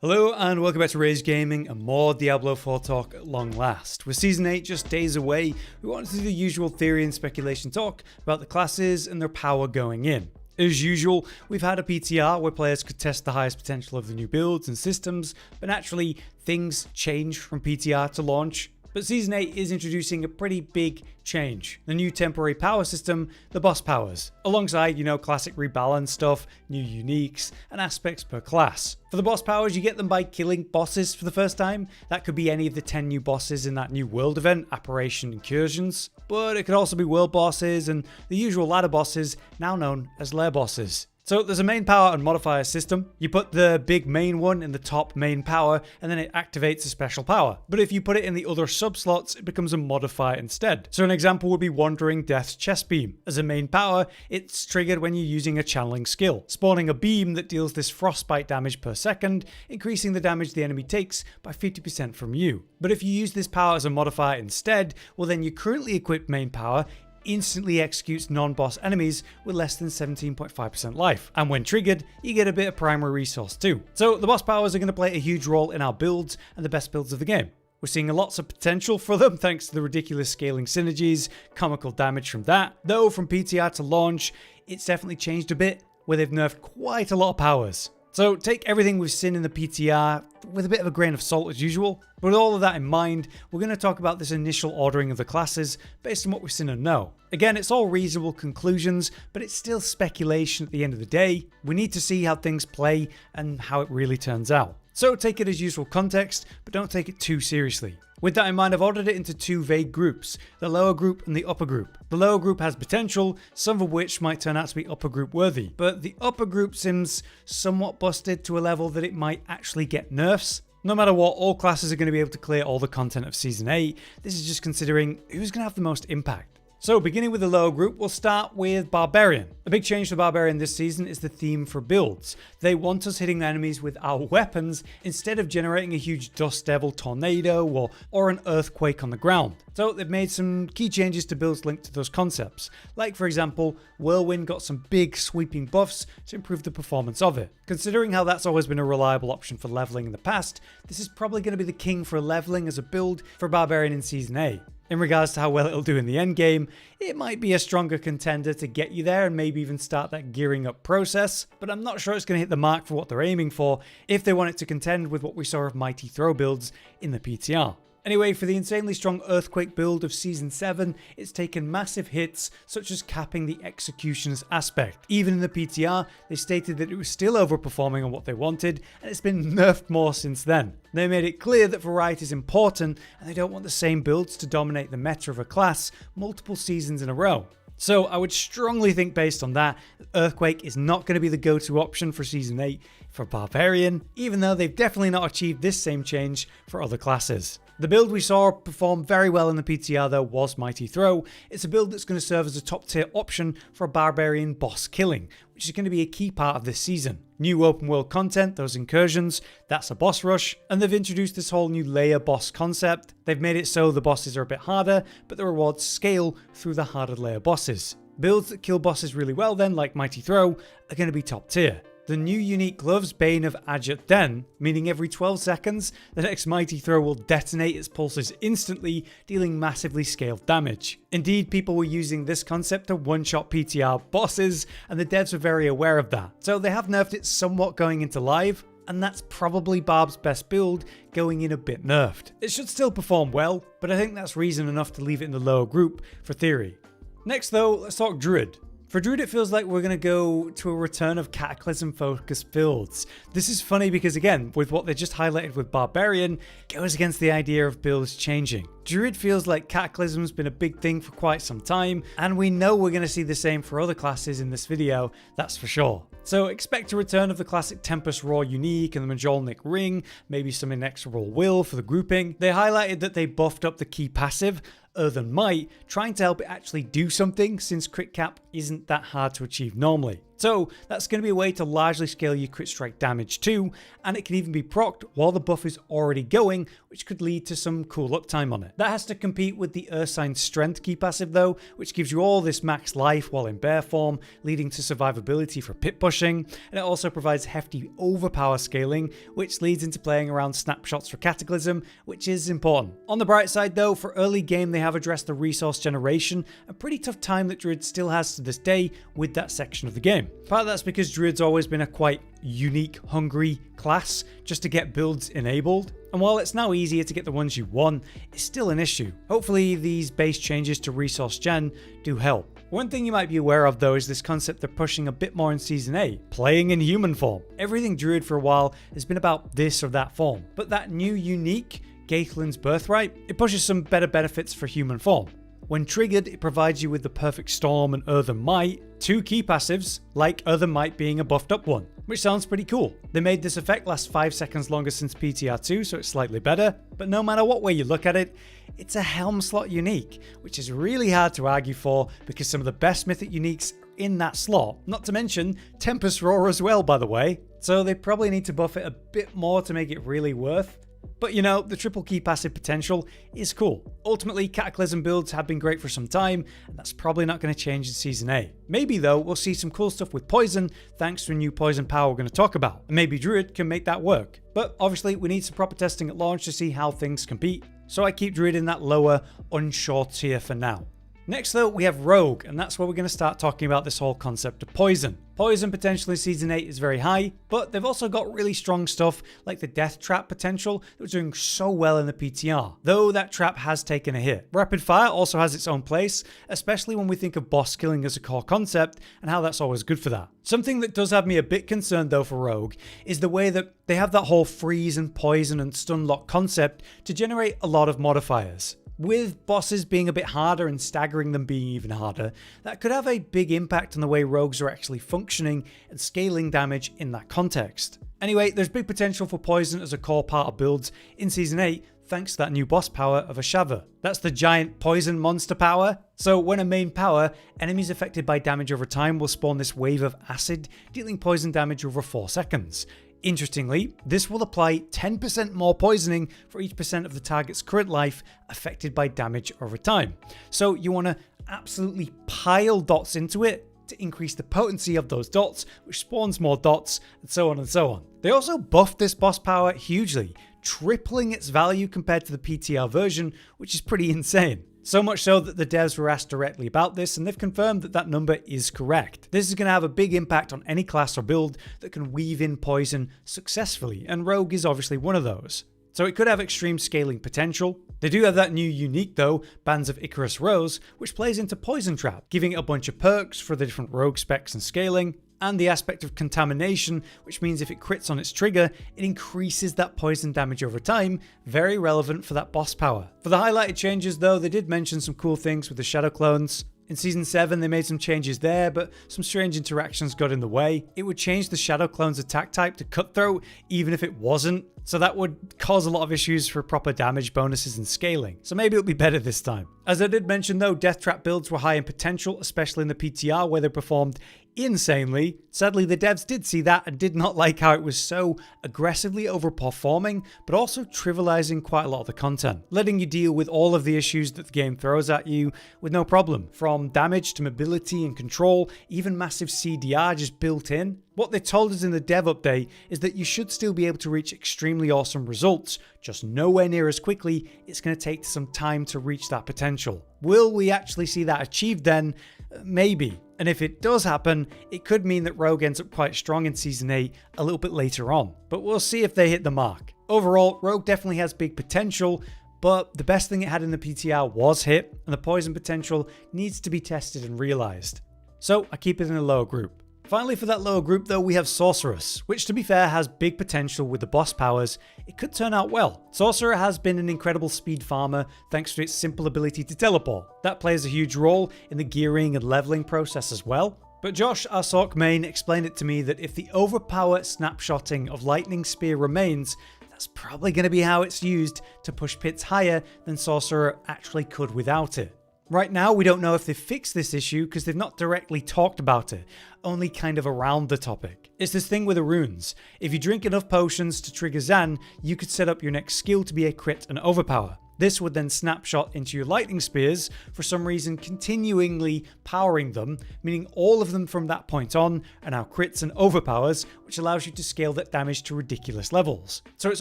Hello and welcome back to Rage Gaming and more Diablo 4 talk at long last. With Season 8 just days away, we wanted to do the usual theory and speculation talk about the classes and their power going in. As usual, we've had a PTR where players could test the highest potential of the new builds and systems, but naturally things change from PTR to launch. But Season 8 is introducing a pretty big change. The new temporary power system, the boss powers, alongside, classic rebalance stuff, new uniques, and aspects per class. For the boss powers, you get them by killing bosses for the first time. That could be any of the 10 new bosses in that new world event, Apparition Incursions. But it could also be world bosses and the usual ladder bosses, now known as lair bosses. So there's a main power and modifier system. You put the big main one in the top main power and then it activates a special power. But if you put it in the other sub-slots, it becomes a modifier instead. So an example would be Wandering Death's Chest Beam. As a main power, it's triggered when you're using a channeling skill, spawning a beam that deals this frostbite damage per second, increasing the damage the enemy takes by 50% from you. But if you use this power as a modifier instead, well then your currently equipped main power instantly executes non-boss enemies with less than 17.5% life. And when triggered, you get a bit of primary resource too. So the boss powers are going to play a huge role in our builds and the best builds of the game. We're seeing lots of potential for them thanks to the ridiculous scaling synergies, comical damage from that. Though from PTR to launch, it's definitely changed a bit, where they've nerfed quite a lot of powers. So take everything we've seen in the PTR with a bit of a grain of salt as usual. But with all of that in mind, we're going to talk about this initial ordering of the classes based on what we've seen and know. Again, it's all reasonable conclusions, but it's still speculation at the end of the day. We need to see how things play and how it really turns out. So take it as useful context, but don't take it too seriously. With that in mind, I've ordered it into two vague groups, the lower group and the upper group. The lower group has potential, some of which might turn out to be upper group worthy, but the upper group seems somewhat busted to a level that it might actually get nerfs. No matter what, all classes are going to be able to clear all the content of Season 8. This is just considering who's going to have the most impact. So beginning with the lower group, we'll start with Barbarian. A big change for Barbarian this season is the theme for builds. They want us hitting enemies with our weapons instead of generating a huge Dust Devil tornado or an earthquake on the ground. So they've made some key changes to builds linked to those concepts. Like for example, Whirlwind got some big sweeping buffs to improve the performance of it. Considering how that's always been a reliable option for leveling in the past, this is probably going to be the king for leveling as a build for Barbarian in Season 8. In regards to how well it'll do in the endgame, it might be a stronger contender to get you there and maybe even start that gearing up process, but I'm not sure it's going to hit the mark for what they're aiming for if they want it to contend with what we saw of Mighty Throw builds in the PTR. Anyway, for the insanely strong Earthquake build of Season 7, it's taken massive hits, such as capping the Executioner's aspect. Even in the PTR, they stated that it was still overperforming on what they wanted, and it's been nerfed more since then. They made it clear that variety is important, and they don't want the same builds to dominate the meta of a class multiple seasons in a row. So I would strongly think based on that, Earthquake is not going to be the go-to option for Season 8 for Barbarian, even though they've definitely not achieved this same change for other classes. The build we saw perform very well in the PTR though was Mighty Throw. It's a build that's going to serve as a top tier option for Barbarian boss killing, which is going to be a key part of this season. New open world content, those incursions, that's a boss rush, and they've introduced this whole new layer boss concept. They've made it so the bosses are a bit harder, but the rewards scale through the harder layer bosses. Builds that kill bosses really well then, like Mighty Throw, are going to be top tier. The new unique gloves, Bane of Ajut Den, meaning every 12 seconds, the next Mighty Throw will detonate its pulses instantly, dealing massively scaled damage. Indeed, people were using this concept to one-shot PTR bosses, and the devs were very aware of that. So they have nerfed it somewhat going into live, and that's probably Barb's best build, going in a bit nerfed. It should still perform well, but I think that's reason enough to leave it in the lower group for theory. Next though, let's talk Druid. For Druid, it feels like we're going to go to a return of Cataclysm-focused builds. This is funny because, again, with what they just highlighted with Barbarian, it goes against the idea of builds changing. Druid feels like Cataclysm's been a big thing for quite some time, and we know we're going to see the same for other classes in this video, that's for sure. So expect a return of the classic Tempest Roar unique and the Majolnik Ring, maybe some Inexorable Will for the grouping. They highlighted that they buffed up the key passive, Earthen Might, trying to help it actually do something since crit cap isn't that hard to achieve normally. So that's going to be a way to largely scale your crit strike damage too, and it can even be procced while the buff is already going, which could lead to some cool uptime on it. That has to compete with the Ursine's Strength key passive though, which gives you all this max life while in bear form, leading to survivability for pit pushing, and it also provides hefty overpower scaling, which leads into playing around snapshots for Cataclysm, which is important. On the bright side though, for early game they have addressed the resource generation, a pretty tough time that Druid still has to this day with that section of the game. Part of that's because Druid's always been a quite unique, hungry class just to get builds enabled, and while it's now easier to get the ones you want, it's still an issue. Hopefully these base changes to resource gen do help. One thing you might be aware of though is this concept they're pushing a bit more in Season 8, playing in human form. Everything Druid for a while has been about this or that form, but that new unique, Gaethlin's Birthright, it pushes some better benefits for human form. When triggered, it provides you with the Perfect Storm and Earthen Might, two key passives, like Earthen Might being a buffed up one, which sounds pretty cool. They made this effect last 5 seconds longer since PTR2, so it's slightly better, but no matter what way you look at it, it's a Helm slot unique, which is really hard to argue for because some of the best mythic uniques are in that slot, not to mention Tempest Roar as well, by the way, so they probably need to buff it a bit more to make it really worth. But you know, the triple key passive potential is cool. Ultimately, Cataclysm builds have been great for some time, and that's probably not going to change in Season 8. Maybe though, we'll see some cool stuff with poison thanks to a new poison power we're going to talk about, and maybe Druid can make that work. But obviously we need some proper testing at launch to see how things compete, so I keep Druid in that lower, unsure tier for now. Next though, we have Rogue, and that's where we're going to start talking about this whole concept of poison. Poison potential in Season 8 is very high, but they've also got really strong stuff like the Death Trap potential that was doing so well in the PTR, though that trap has taken a hit. Rapid Fire also has its own place, especially when we think of boss killing as a core concept and how that's always good for that. Something that does have me a bit concerned though for Rogue is the way that they have that whole freeze and poison and stun lock concept to generate a lot of modifiers. With bosses being a bit harder and staggering them being even harder, that could have a big impact on the way rogues are actually functioning and scaling damage in that context. Anyway, there's big potential for poison as a core part of builds in Season 8 thanks to that new boss power of Ashava. That's the giant poison monster power. So when a main power, enemies affected by damage over time will spawn this wave of acid, dealing poison damage over 4 seconds. Interestingly, this will apply 10% more poisoning for each percent of the target's current life affected by damage over time. So you want to absolutely pile dots into it to increase the potency of those dots, which spawns more dots, and so on and so on. They also buffed this boss power hugely, tripling its value compared to the PTR version, which is pretty insane. So much so that the devs were asked directly about this, and they've confirmed that that number is correct. This is going to have a big impact on any class or build that can weave in poison successfully, and Rogue is obviously one of those. So it could have extreme scaling potential. They do have that new unique though, Bands of Icarus Rose, which plays into Poison Trap, giving it a bunch of perks for the different rogue specs and scaling, and the aspect of contamination, which means if it crits on its trigger, it increases that poison damage over time, very relevant for that boss power. For the highlighted changes though, they did mention some cool things with the Shadow Clones. In Season 7 they made some changes there, but some strange interactions got in the way. It would change the Shadow Clone's attack type to Cutthroat, even if it wasn't, so that would cause a lot of issues for proper damage bonuses and scaling, so maybe it'll be better this time. As I did mention though, Death Trap builds were high in potential, especially in the PTR where they performed insanely. Sadly, the devs did see that and did not like how it was so aggressively overperforming, but also trivializing quite a lot of the content, letting you deal with all of the issues that the game throws at you with no problem, from damage to mobility and control, even massive CDR just built in. What they told us in the dev update is that you should still be able to reach extremely awesome results, just nowhere near as quickly. It's going to take some time to reach that potential. Will we actually see that achieved then? Maybe. And if it does happen, it could mean that Rogue ends up quite strong in Season 8 a little bit later on. But we'll see if they hit the mark. Overall, Rogue definitely has big potential, but the best thing it had in the PTR was hit, and the poison potential needs to be tested and realized. So I keep it in a lower group. Finally, for that lower group though, we have Sorceress, which to be fair has big potential with the boss powers. It could turn out well. Sorcerer has been an incredible speed farmer thanks to its simple ability to teleport. That plays a huge role in the gearing and leveling process as well. But Josh, our Sorc main, explained it to me that if the overpower snapshotting of Lightning Spear remains, that's probably going to be how it's used to push pits higher than Sorcerer actually could without it. Right now, we don't know if they've fixed this issue because they've not directly talked about it, only kind of around the topic. It's this thing with the runes. If you drink enough potions to trigger Zan, you could set up your next skill to be a crit and overpower. This would then snapshot into your lightning spears, for some reason continually powering them, meaning all of them from that point on are now crits and overpowers, which allows you to scale that damage to ridiculous levels. So it's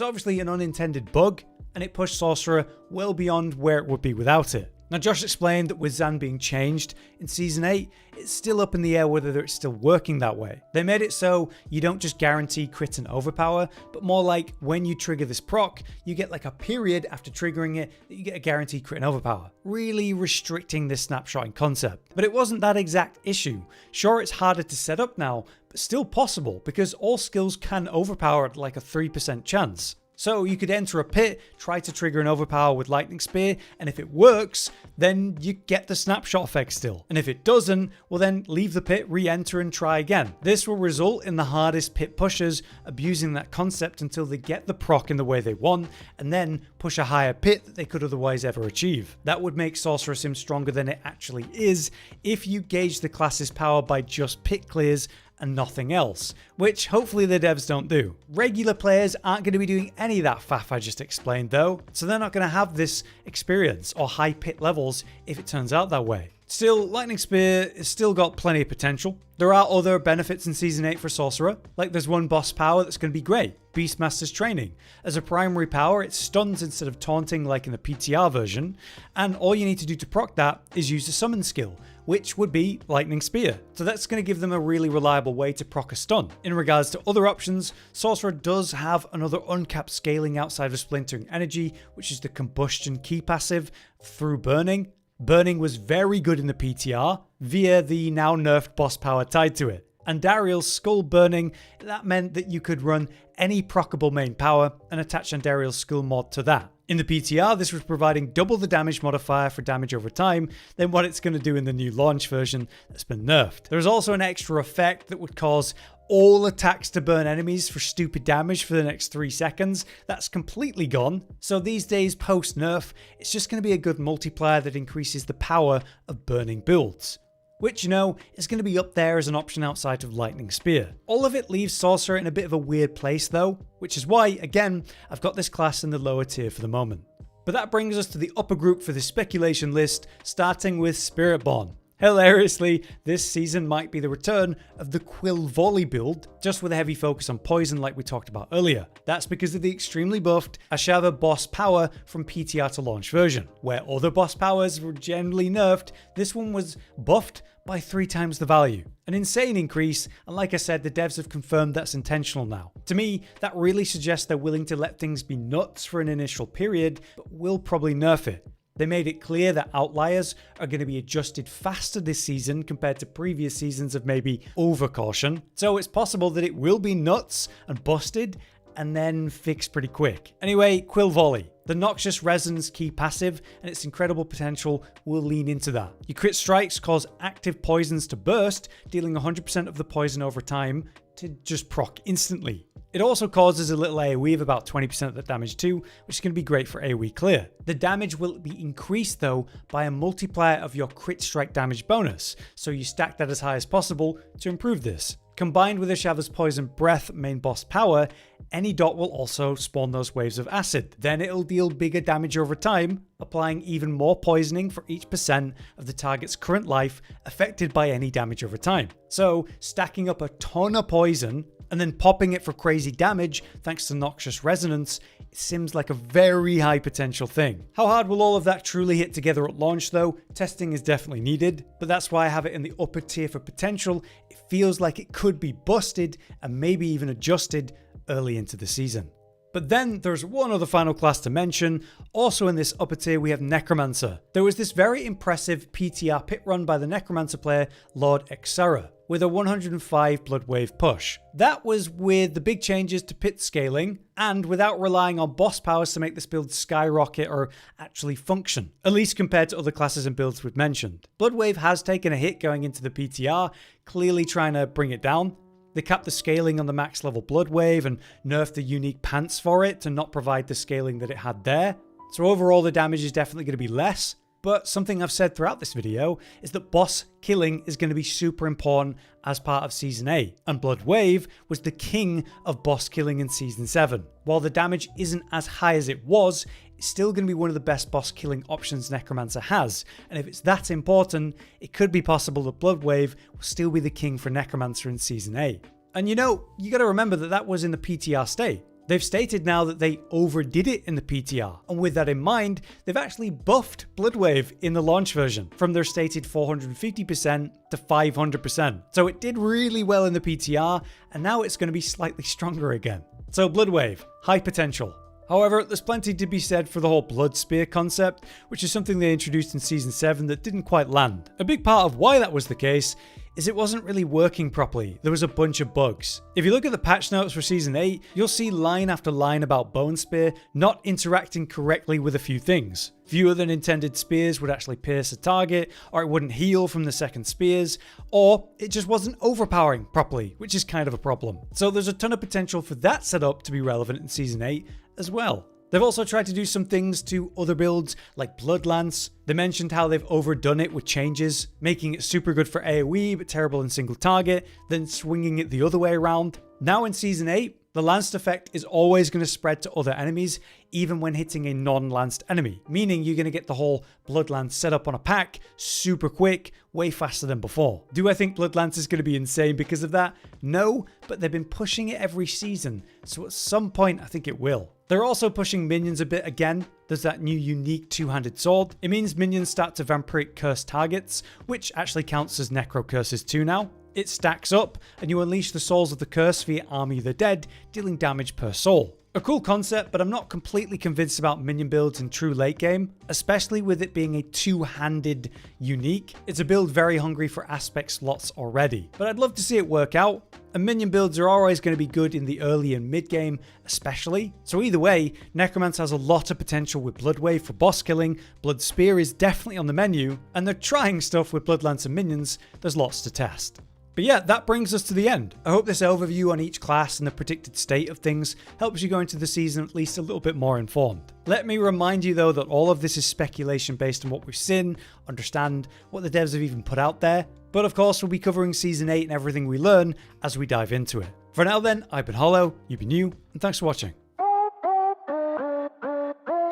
obviously an unintended bug, and it pushed Sorcerer well beyond where it would be without it. Now, Josh explained that with Zan being changed in Season 8, it's still up in the air whether it's still working that way. They made it so you don't just guarantee crit and overpower, but more like when you trigger this proc, you get like a period after triggering it that you get a guaranteed crit and overpower, really restricting this snapshotting concept. But it wasn't that exact issue. Sure, it's harder to set up now, but still possible because all skills can overpower at like a 3% chance. So you could enter a pit, try to trigger an overpower with Lightning Spear, and if it works, then you get the snapshot effect still. And if it doesn't, well then leave the pit, re-enter and try again. This will result in the hardest pit pushers abusing that concept until they get the proc in the way they want, and then push a higher pit that they could otherwise ever achieve. That would make Sorcerer seem stronger than it actually is if you gauge the class's power by just pit clears and nothing else, which hopefully the devs don't do. Regular players aren't going to be doing any of that faff I just explained though, so they're not going to have this experience or high pit levels if it turns out that way. Still, Lightning Spear has still got plenty of potential. There are other benefits in Season 8 for Sorcerer, like there's one boss power that's going to be great, Beastmaster's Training. As a primary power, it stuns instead of taunting like in the PTR version, and all you need to do to proc that is use a summon skill, which would be Lightning Spear. So that's going to give them a really reliable way to proc a stun. In regards to other options, Sorcerer does have another uncapped scaling outside of Splintering Energy, which is the Combustion key passive through Burning. Burning was very good in the PTR via the now nerfed boss power tied to it. And Dariel's Skull Burning, that meant that you could run any proccable main power and attach Andariel's Skull mod to that. In the PTR, this was providing double the damage modifier for damage over time than what it's going to do in the new launch version that's been nerfed. There's also an extra effect that would cause all attacks to burn enemies for stupid damage for the next 3 seconds. That's completely gone. So these days post nerf, it's just going to be a good multiplier that increases the power of burning builds, which, you know, is going to be up there as an option outside of Lightning Spear. All of it leaves Sorcerer in a bit of a weird place though, which is why, again, I've got this class in the lower tier for the moment. But that brings us to the upper group for the speculation list, starting with Spiritborn. Hilariously, this season might be the return of the Quill Volley build, just with a heavy focus on poison like we talked about earlier. That's because of the extremely buffed Ashava boss power from PTR to launch version. Where other boss powers were generally nerfed, this one was buffed by 3 times the value. An insane increase, and like I said, the devs have confirmed that's intentional now. To me, that really suggests they're willing to let things be nuts for an initial period, but will probably nerf it. They made it clear that outliers are going to be adjusted faster this season compared to previous seasons of maybe overcaution. So it's possible that it will be nuts and busted and then fixed pretty quick. Anyway, Quill Volley. The Noxious Resonance key passive and its incredible potential will lean into that. Your crit strikes cause active poisons to burst, dealing 100% of the poison over time to just proc instantly. It also causes a little AoE of about 20% of the damage too, which is going to be great for AoE clear. The damage will be increased though by a multiplier of your crit strike damage bonus, so you stack that as high as possible to improve this. Combined with Ashava's Poison Breath main boss power, any dot will also spawn those waves of acid. Then it'll deal bigger damage over time, applying even more poisoning for each percent of the target's current life affected by any damage over time. So stacking up a ton of poison and then popping it for crazy damage thanks to Noxious Resonance, it seems like a very high potential thing. How hard will all of that truly hit together at launch though? Testing is definitely needed, but that's why I have it in the upper tier for potential. It feels like it could be busted and maybe even adjusted early into the season. But then there's one other final class to mention. Also in this upper tier we have Necromancer. There was this very impressive PTR pit run by the Necromancer player Lord Exara with a 105 blood wave push. That was with the big changes to pit scaling and without relying on boss powers to make this build skyrocket or actually function, at least compared to other classes and builds we've mentioned. Blood wave has taken a hit going into the PTR, clearly trying to bring it down. They capped the scaling on the max level blood wave and nerfed the unique pants for it to not provide the scaling that it had there. So overall the damage is definitely going to be less, but something I've said throughout this video is that boss killing is going to be super important as part of Season 8, and Blood Wave was the king of boss killing in Season 7. While the damage isn't as high as it was, it's still going to be one of the best boss killing options Necromancer has, and if it's that important, it could be possible that Blood Wave will still be the king for Necromancer in Season 8. And you gotta remember that that was in the PTR state. They've stated now that they overdid it in the PTR, and with that in mind, they've actually buffed Bloodwave in the launch version from their stated 450% to 500%. So it did really well in the PTR, and now it's going to be slightly stronger again. So Bloodwave, high potential. However, there's plenty to be said for the whole Blood Spear concept, which is something they introduced in Season 7 that didn't quite land. A big part of why that was the case is it wasn't really working properly. There was a bunch of bugs. If you look at the patch notes for Season 8, you'll see line after line about Bone Spear not interacting correctly with a few things. Fewer than intended spears would actually pierce a target, or it wouldn't heal from the second spears, or it just wasn't overpowering properly, which is kind of a problem. So there's a ton of potential for that setup to be relevant in Season 8 as well. They've also tried to do some things to other builds like Bloodlance. They mentioned how they've overdone it with changes, making it super good for AoE but terrible in single target, then swinging it the other way around. Now in Season 8, the lanced effect is always going to spread to other enemies, even when hitting a non-lanced enemy, meaning you're going to get the whole Bloodlance set up on a pack super quick, way faster than before. Do I think Bloodlance is going to be insane because of that? No, but they've been pushing it every season, so at some point I think it will. They're also pushing minions a bit again. There's that new unique two-handed sword. It means minions start to vampiric curse targets, which actually counts as necro curses too now. It stacks up, and you unleash the souls of the curse via Army of the Dead, dealing damage per soul. A cool concept, but I'm not completely convinced about minion builds in true late game, especially with it being a two-handed unique. It's a build very hungry for aspect slots already, but I'd love to see it work out. And minion builds are always going to be good in the early and mid game, especially. So either way, Necromancer has a lot of potential with Bloodwave for boss killing, Blood Spear is definitely on the menu, and they're trying stuff with Bloodlance and minions. There's lots to test. But yeah, that brings us to the end. I hope this overview on each class and the predicted state of things helps you go into the season at least a little bit more informed. Let me remind you though that all of this is speculation based on what we've seen, understand, what the devs have even put out there. But of course we'll be covering Season 8 and everything we learn as we dive into it. For now then, I've been Hollow, you've been you, and thanks for watching.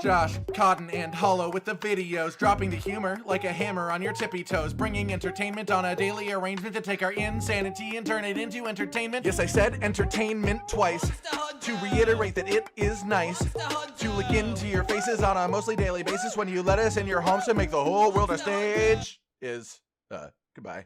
Josh, Cotton, and Hollow with the videos, dropping the humor like a hammer on your tippy toes, bringing entertainment on a daily arrangement to take our insanity and turn it into entertainment. Yes, I said entertainment twice, to reiterate that it is nice to look into your faces on a mostly daily basis when you let us in your homes to make the whole world a stage. Goodbye.